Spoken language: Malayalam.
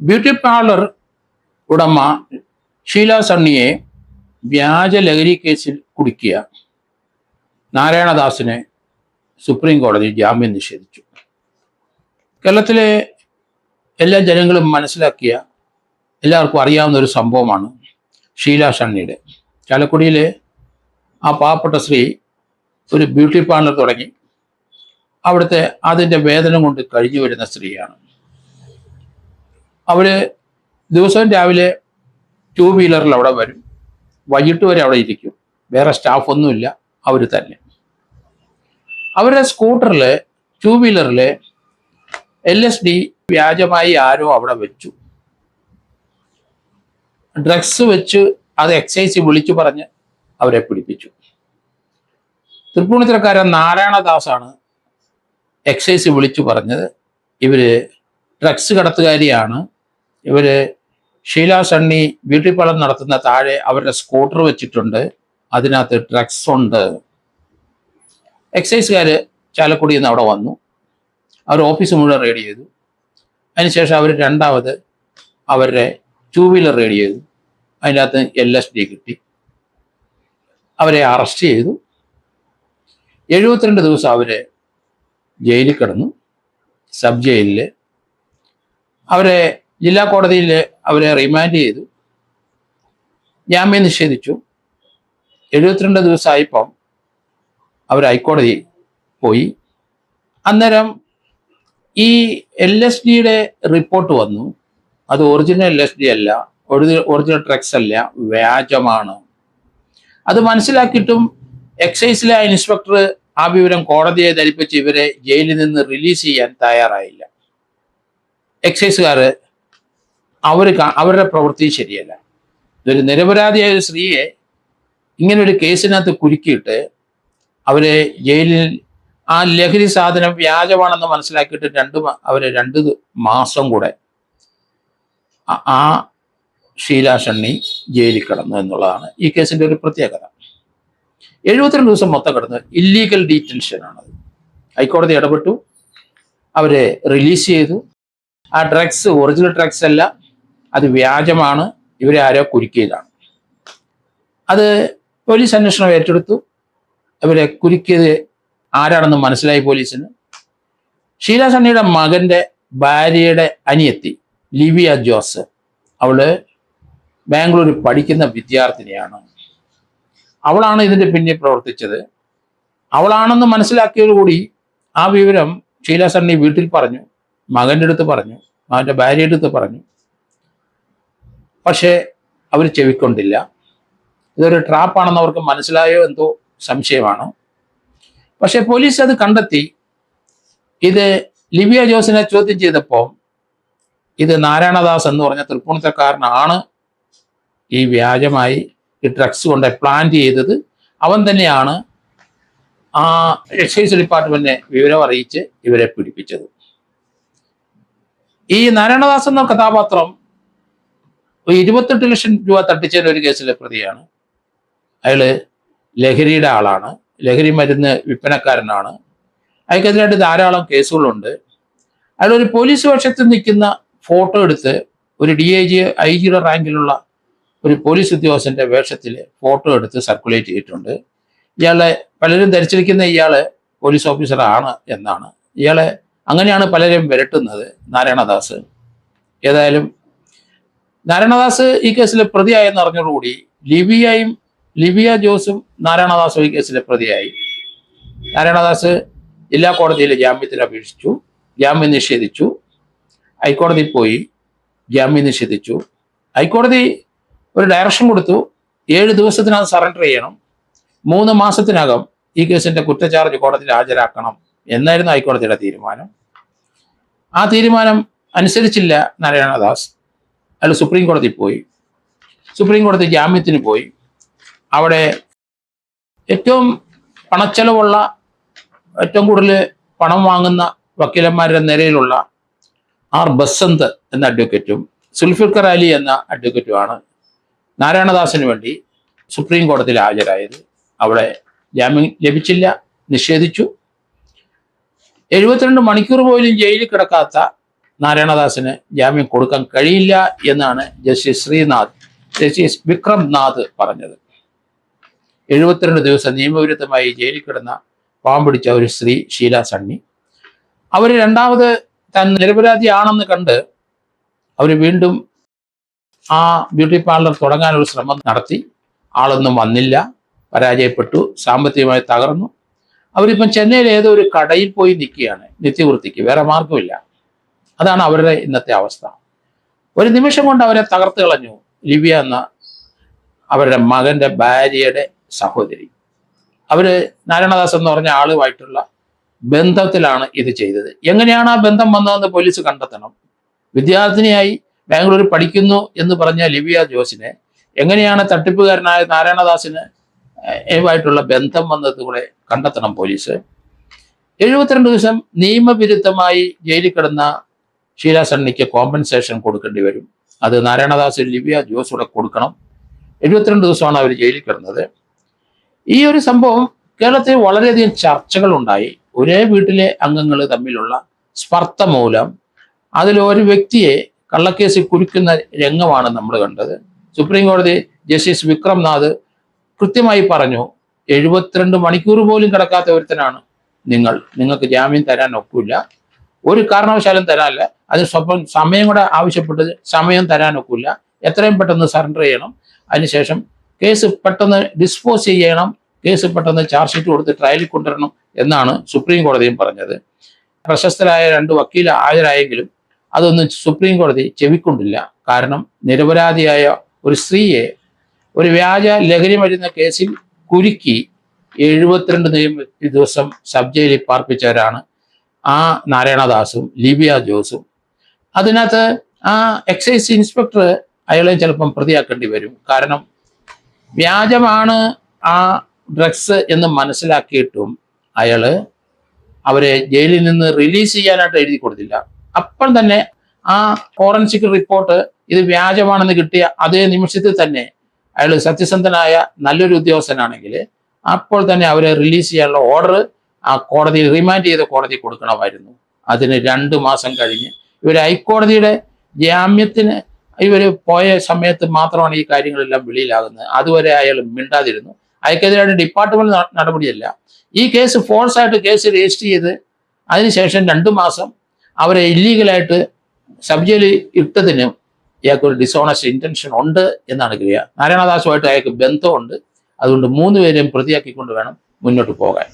ബ്യൂട്ടി പാർലർ ഉടമ ഷീല സണ്ണിയെ വ്യാജ ലഹരി കേസിൽ കുടുക്കിയ നാരായണദാസിനെ സുപ്രീം കോടതി ജാമ്യം നിഷേധിച്ചു. കേരളത്തിലെ എല്ലാ ജനങ്ങളും മനസ്സിലാക്കിയ എല്ലാവർക്കും അറിയാവുന്ന ഒരു സംഭവമാണ് ഷീല സണ്ണിയുടെ. ചാലക്കുടിയിലെ ആ പാവപ്പെട്ട സ്ത്രീ ഒരു ബ്യൂട്ടി പാർലർ തുടങ്ങി അവിടുത്തെ അതിൻ്റെ വേതനം കൊണ്ട് കഴിഞ്ഞു വരുന്ന സ്ത്രീയാണ്. അവർ ദിവസവും രാവിലെ 2 വീലറിൽ അവിടെ വരും, വൈകിട്ട് വരെ അവിടെ ഇരിക്കും, വേറെ സ്റ്റാഫൊന്നുമില്ല, അവർ തന്നെ. അവരുടെ സ്കൂട്ടറിൽ 2 വീലറിൽ LSD വ്യാജമായി ആരോ അവിടെ വെച്ചു. ഡ്രഗ്സ് വെച്ച് അത് എക്സൈസ് വിളിച്ചു പറഞ്ഞ് അവരെ പിടിപ്പിച്ചു. തൃപ്പൂണിത്തുറക്കാരൻ നാരായണദാസാണ് എക്സൈസ് വിളിച്ചു പറഞ്ഞത് ഇവര് ഡ്രഗ്സ് കടത്തുകാരിയാണ്, ഇവര് ഷീല സണ്ണി ബ്യൂട്ടി പാർലർ നടത്തുന്ന താഴെ അവരുടെ സ്കൂട്ടർ വെച്ചിട്ടുണ്ട്, അതിനകത്ത് ഡ്രഗ്സ് ഉണ്ട്. എക്സൈസുകാർ ചാലക്കുടിയിൽ നിന്ന് അവിടെ വന്നു, അവർ ഓഫീസ് മുഴുവൻ റെയ്ഡ് ചെയ്തു. അതിനുശേഷം അവർ രണ്ടാമത് അവരുടെ 2 വീലർ റെയ്ഡ് ചെയ്തു, അതിനകത്ത് LSD കിട്ടി. അവരെ അറസ്റ്റ് ചെയ്തു. 72 ദിവസം അവരെ ജയിലിൽ കിടന്നു, സബ് ജയിലിൽ. അവരെ ജില്ലാ കോടതിയിൽ അവരെ റിമാൻഡ് ചെയ്തു, ജാമ്യം നിഷേധിച്ചു. 72 ദിവസമായപ്പം അവർ ഹൈക്കോടതി പോയി. അന്നേരം ഈ LSDയുടെ റിപ്പോർട്ട് വന്നു, അത് ഒറിജിനൽ LSD അല്ല, ഒറിജിനൽ ഡ്രഗ്സ് അല്ല, വ്യാജമാണ്. അത് മനസ്സിലാക്കിയിട്ടും എക്സൈസിലെ ഇൻസ്പെക്ടർ ആ വിവരം കോടതിയെ ധരിപ്പിച്ച് ഇവരെ ജയിലിൽ നിന്ന് റിലീസ് ചെയ്യാൻ തയ്യാറായില്ല. എക്സൈസുകാർ അവരുടെ പ്രവൃത്തി ശരിയല്ല. ഇതൊരു നിരപരാധിയായ ഒരു സ്ത്രീയെ ഇങ്ങനൊരു കേസിനകത്ത് കുരുക്കിയിട്ട് അവരെ ജയിലിൽ ആ ലഹരി സാധനം വ്യാജമാണെന്ന് മനസ്സിലാക്കിയിട്ട് അവരെ 2 മാസം കൂടെ ആ ഷീല സണ്ണി ജയിലിൽ കിടന്നു എന്നുള്ളതാണ് ഈ കേസിൻ്റെ ഒരു പ്രത്യേകത. 72 ദിവസം മൊത്തം കിടന്ന് ഇല്ലീഗൽ ഡീറ്റൻഷനാണത്. ഹൈക്കോടതി ഇടപെട്ടു, അവരെ റിലീസ് ചെയ്തു. ആ ഡ്രഗ്സ് ഒറിജിനൽ ഡ്രഗ്സ് അല്ല, അത് വ്യാജമാണ്, ഇവരെ ആരോ കുരുക്കിയതാണ്. അത് പോലീസ് അന്വേഷണം ഏറ്റെടുത്തു. അവരെ കുരുക്കിയത് ആരാണെന്ന് മനസ്സിലായി പോലീസിന്. ഷീല സണ്ണിയുടെ മകൻ്റെ ഭാര്യയുടെ അനിയത്തി ലിവിയ ജോസ്, അവള് ബാംഗ്ലൂരിൽ പഠിക്കുന്ന വിദ്യാർത്ഥിനിയാണ്. അവളാണ് ഇതിൻ്റെ പിന്നിൽ പ്രവർത്തിച്ചത്. അവളാണെന്ന് മനസ്സിലാക്കിയതോടുകൂടി ആ വിവരം ഷീല സണ്ണി വീട്ടിൽ പറഞ്ഞു, മകൻ്റെ അടുത്ത് പറഞ്ഞു, മകൻ്റെ ഭാര്യയുടെ അടുത്ത് പറഞ്ഞു. പക്ഷേ അവർ ചെവിക്കൊണ്ടില്ല. ഇതൊരു ട്രാപ്പാണെന്ന് അവർക്ക് മനസ്സിലായോ എന്തോ സംശയമാണ്. പക്ഷെ പോലീസ് അത് കണ്ടെത്തി. ഇത് ലിവിയ ജോസിനെ ചോദ്യം ചെയ്തപ്പോൾ ഇത് നാരായണദാസ് എന്ന് പറഞ്ഞ തൃപ്പൂണിത്തുറക്കാരനാണ് ഈ വ്യാജമായി ഈ ഡ്രഗ്സ് കൊണ്ട് പ്ലാൻ ചെയ്തത്. അവൻ തന്നെയാണ് ആ എക്സൈസ് ഡിപ്പാർട്ട്മെന്റിനെ വിവരം അറിയിച്ച് ഇവരെ പിടിപ്പിച്ചത്. ഈ നാരായണദാസ് എന്ന കഥാപാത്രം 28 ലക്ഷം രൂപ തട്ടിച്ചതിന് ഒരു കേസിലെ പ്രതിയാണ്. അയാള് ലഹരിയുടെ ആളാണ്, ലഹരി മരുന്ന് വിൽപ്പനക്കാരനാണ്. അയാൾക്കെതിരായിട്ട് ധാരാളം കേസുകളുണ്ട്. അയാളൊരു പോലീസ് വേഷത്തിൽ നിൽക്കുന്ന ഫോട്ടോ എടുത്ത് ഒരു IG റാങ്കിലുള്ള ഒരു പോലീസ് ഉദ്യോഗസ്ഥന്റെ വേഷത്തിൽ ഫോട്ടോ എടുത്ത് സർക്കുലേറ്റ് ചെയ്തിട്ടുണ്ട്. ഇയാളെ പലരും ധരിച്ചിരിക്കുന്ന ഇയാള് പോലീസ് ഓഫീസർ ആണ് എന്നാണ്. ഇയാളെ അങ്ങനെയാണ് പലരും വിരട്ടുന്നത് നാരായണദാസ്. ഏതായാലും നാരായണദാസ് ഈ കേസിലെ പ്രതിയായെന്ന് അറിഞ്ഞതോടുകൂടി ലിവിയ ജോസും നാരായണദാസും ഈ കേസിലെ പ്രതിയായി. നാരായണദാസ് ജില്ലാ കോടതിയിൽ ജാമ്യത്തിൽ അപേക്ഷിച്ചു, ജാമ്യം നിഷേധിച്ചു. ഹൈക്കോടതി പോയി, ജാമ്യം നിഷേധിച്ചു. ഹൈക്കോടതി ഒരു ഡയറക്ഷൻ കൊടുത്തു, 7 ദിവസത്തിനകം സറണ്ടർ ചെയ്യണം, 3 മാസത്തിനകം ഈ കേസിന്റെ കുറ്റചാർജ് കോടതിയിൽ ഹാജരാക്കണം എന്നായിരുന്നു ഹൈക്കോടതിയുടെ തീരുമാനം. ആ തീരുമാനം അനുസരിച്ചില്ല നാരായണദാസ്. അയാൾ സുപ്രീം കോടതി പോയി. സുപ്രീം കോടതി ജാമ്യത്തിന് പോയി. അവിടെ ഏറ്റവും പണച്ചെലവുള്ള, ഏറ്റവും കൂടുതൽ പണം വാങ്ങുന്ന വക്കീലന്മാരുടെ നിരയിലുള്ള R ബസന്ത് എന്ന അഡ്വക്കേറ്റും സുൽഫിക്കർ അലി എന്ന അഡ്വക്കേറ്റുമാണ് നാരായണദാസിന് വേണ്ടി സുപ്രീം കോടതിയിൽ ഹാജരായത്. അവിടെ ജാമ്യം ലഭിച്ചില്ല, നിഷേധിച്ചു. 72 മണിക്കൂർ പോലും ജയിലിൽ കിടക്കാത്ത നാരായണദാസിന് ജാമ്യം കൊടുക്കാൻ കഴിയില്ല എന്നാണ് ജസ്റ്റിസ് വിക്രം നാഥ് പറഞ്ഞത്. 72 ദിവസം നിയമവിരുദ്ധമായി ജയിലിൽ കിടന്ന പാവം പിടിച്ച ഒരു സ്ത്രീ ഷീല സണ്ണി, അവർ രണ്ടാമത് താൻ നിരപരാധിയാണെന്ന് കണ്ട് അവർ വീണ്ടും ആ ബ്യൂട്ടി പാർലർ തുടങ്ങാനൊരു ശ്രമം നടത്തി. ആളൊന്നും വന്നില്ല, പരാജയപ്പെട്ടു, സാമ്പത്തികമായി തകർന്നു. അവരിപ്പം ചെന്നൈയിൽ ഏതോ ഒരു കടയിൽ പോയി നിൽക്കുകയാണ് നിത്യവൃത്തിക്ക്, വേറെ മാർഗമില്ല. അതാണ് അവരുടെ ഇന്നത്തെ അവസ്ഥ. ഒരു നിമിഷം കൊണ്ട് അവരെ തകർത്ത് കളഞ്ഞു ലിബിയ എന്ന അവരുടെ മകന്റെ ഭാര്യയുടെ സഹോദരി. അവര് നാരായണദാസ് എന്ന് പറഞ്ഞ ആളുമായിട്ടുള്ള ബന്ധത്തിലാണ് ഇത് ചെയ്തത്. എങ്ങനെയാണ് ആ ബന്ധം വന്നതെന്ന് പോലീസ് കണ്ടെത്തണം. വിദ്യാർത്ഥിനിയായി ബാംഗ്ലൂരിൽ പഠിക്കുന്നു എന്ന് പറഞ്ഞ ലിബിയ ജോസിനെ എങ്ങനെയാണ് തട്ടിപ്പുകാരനായ നാരായണദാസിന് ആയിട്ടുള്ള ബന്ധം വന്നത് കൂടെ കണ്ടെത്തണം പോലീസ്. 72 ദിവസം നിയമവിരുദ്ധമായി ജയിലിൽ കിടന്ന ഷീല സണ്ണിക്ക് കോമ്പൻസേഷൻ കൊടുക്കേണ്ടി വരും. അത് നാരായണദാസ് ലിബിയ ജോസ് കൂടെ കൊടുക്കണം. 72 ദിവസമാണ് അവർ ജയിലിൽ കിടന്നത്. ഈ ഒരു സംഭവം കേരളത്തിൽ വളരെയധികം ചർച്ചകൾ ഉണ്ടായി. ഒരേ വീട്ടിലെ അംഗങ്ങൾ തമ്മിലുള്ള സ്പർദ്ധ മൂലം അതിൽ ഒരു വ്യക്തിയെ കള്ളക്കേസിൽ കുരുക്കുന്ന രംഗമാണ് നമ്മൾ കണ്ടത്. സുപ്രീം കോടതി ജസ്റ്റിസ് വിക്രം നാഥ് കൃത്യമായി പറഞ്ഞു, 72 മണിക്കൂർ പോലും കിടക്കാത്ത ഒരുത്തനാണ് നിങ്ങൾക്ക് ജാമ്യം തരാൻ ഒക്കില്ല, ഒരു കാരണവശാലും തരാനില്ല. അതിന് സ്വപ്പം സമയം കൂടെ ആവശ്യപ്പെട്ടത് സമയം തരാൻ ഒക്കില്ല, എത്രയും പെട്ടെന്ന് സറണ്ടർ ചെയ്യണം, അതിനുശേഷം കേസ് പെട്ടെന്ന് ഡിസ്പോസ് ചെയ്യണം, കേസ് പെട്ടെന്ന് ചാർജ് ഷീറ്റ് കൊടുത്ത് ട്രയലിൽ കൊണ്ടുവരണം എന്നാണ് സുപ്രീം കോടതിയും പറഞ്ഞത്. പ്രശസ്തരായ 2 വക്കീൽ ഹാജരായെങ്കിലും അതൊന്നും സുപ്രീം കോടതി ചെവിക്കൊണ്ടില്ല. കാരണം നിരപരാധിയായ ഒരു സ്ത്രീയെ ഒരു വ്യാജ ലഹരി മരുന്ന് കേസിൽ കുരുക്കി 72 ദിവസം സബ് ജയിലിൽ പാർപ്പിച്ചവരാണ് ആ നാരായണദാസും ലിബിയ ജോസും. അതിനകത്ത് ആ എക്സൈസ് ഇൻസ്പെക്ടർ അയാളെ ചിലപ്പം പ്രതിയാക്കേണ്ടി വരും. കാരണം വ്യാജമാണ് ആ ഡ്രഗ്സ് എന്ന് മനസ്സിലാക്കിയിട്ടും അവരെ ജയിലിൽ നിന്ന് റിലീസ് ചെയ്യാനായിട്ട് എഴുതി കൊടുത്തില്ല. അപ്പം തന്നെ ആ ഫോറൻസിക് റിപ്പോർട്ട് ഇത് വ്യാജമാണെന്ന് കിട്ടിയ അതേ നിമിഷത്തിൽ തന്നെ അയാൾ സത്യസന്ധനായ നല്ലൊരു ഉദ്യോഗസ്ഥനാണെങ്കിൽ അപ്പോൾ തന്നെ അവരെ റിലീസ് ചെയ്യാനുള്ള ഓർഡർ ആ കോടതി റിമാൻഡ് ചെയ്ത കോടതി കൊടുക്കണമായിരുന്നു. അതിന് 2 മാസം കഴിഞ്ഞ് ഹൈക്കോടതിയുടെ ജാമ്യത്തിന് പോയ സമയത്ത് മാത്രമാണ് ഈ കാര്യങ്ങളെല്ലാം വെളിയിലാകുന്നത്. അതുവരെ അയാൾ മിണ്ടാതിരുന്നു. അയാൾക്കെതിരായിട്ട് ഡിപ്പാർട്ട്മെന്റ് നടപടിയല്ല. ഈ കേസ് ഫോഴ്സ് ആയിട്ട് കേസ് രജിസ്റ്റർ ചെയ്ത് അതിനുശേഷം 2 മാസം അവരെ ഇല്ലീഗലായിട്ട് സബ് ജയിലിൽ ഇട്ടതിനും ഇയാൾക്ക് ഒരു ഡിസോണസ്റ്റ് ഇന്റൻഷൻ ഉണ്ട് എന്നാണ് ക്രിയ. നാരായണദാസുമായിട്ട് അയാൾക്ക് ബന്ധമുണ്ട്. അതുകൊണ്ട് 3 പേരെയും പ്രതിയാക്കിക്കൊണ്ട് വേണം മുന്നോട്ട് പോകാൻ.